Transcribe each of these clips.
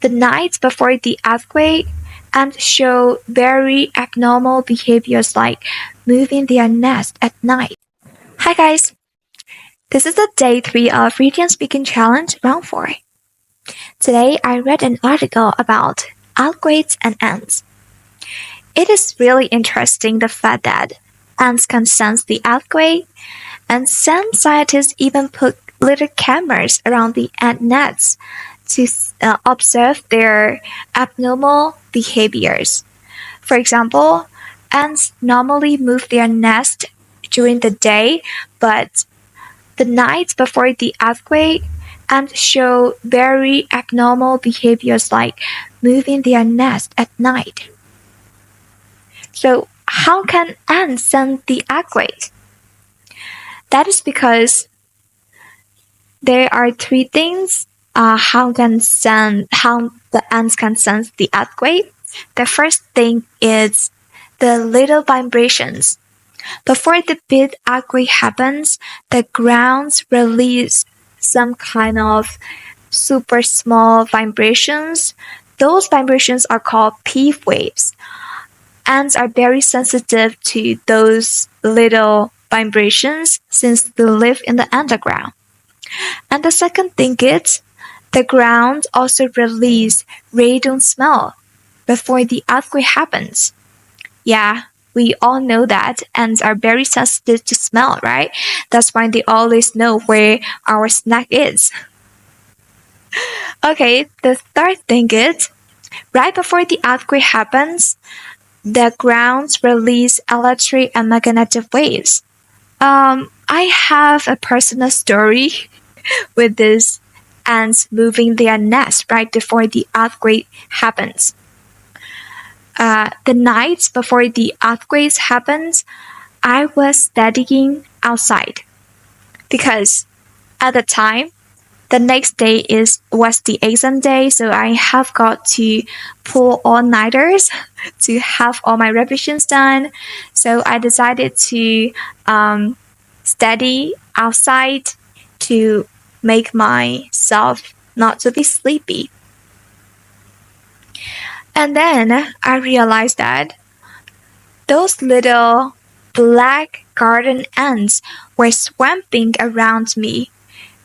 the night before the earthquake and show very abnormal behaviors like moving their nest at night. Hi guys, this is the day 3 of Reading and Speaking Challenge Round 4. Today I read an article about earthquakes and ants. It is really interesting the fact that ants can sense the earthquake, and some scientists even put little cameras around the ant nests to observe their abnormal behaviors. For example, ants normally move their nest during the day, but the night before the earthquake, ants show very abnormal behaviors like moving their nest at night. So how can ants sense the earthquake? That is because there are three things how the ants can sense the earthquake. The first thing is the little vibrations. Before the big earthquake happens, the ground release some kind of super small vibrations. Those vibrations are called P waves. Ants are very sensitive to those little vibrations since they live in the underground. And the second thing is, the ground also releases radon smell before the earthquake happens. Yeah, we all know that ants are very sensitive to smell, right? That's why they always know where our snack is. Okay, the third thing is, right before the earthquake happens, the ground release electric and magnetic waves. I have a personal story with this ants moving their nest right before the earthquake happens. The night before the earthquakes happens, I was studying outside because at the time, the next day was the exam day, so I have got to pull all-nighters to have all my revisions done. So I decided to study outside to make myself not to be sleepy. And then I realized that those little black garden ants were swamping around me.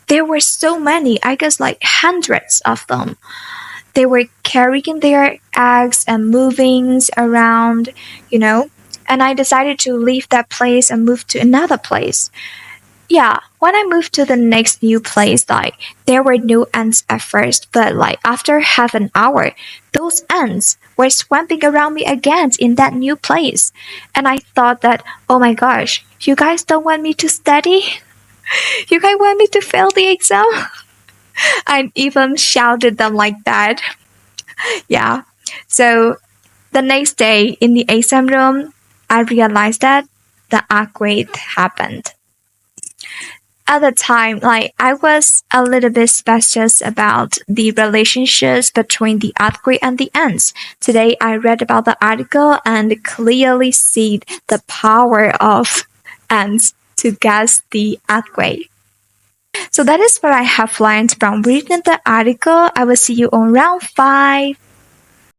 There were so many, I guess like hundreds of them. They were carrying their eggs and moving around, and I decided to leave that place and move to another place. Yeah, when I moved to the next new place, there were no ants at first, but after half an hour, those ants were swamping around me again in that new place. And I thought that, oh my gosh, you guys don't want me to study? You guys want me to fail the exam? I even shouted them like that. Yeah. So the next day in the exam room, I realized that the earthquake happened. At the time, I was a little bit suspicious about the relationships between the earthquake and the ants. Today, I read about the article and clearly see the power of ants to guess the earthquake. So that is what I have learned from reading the article. I will see you on round 5.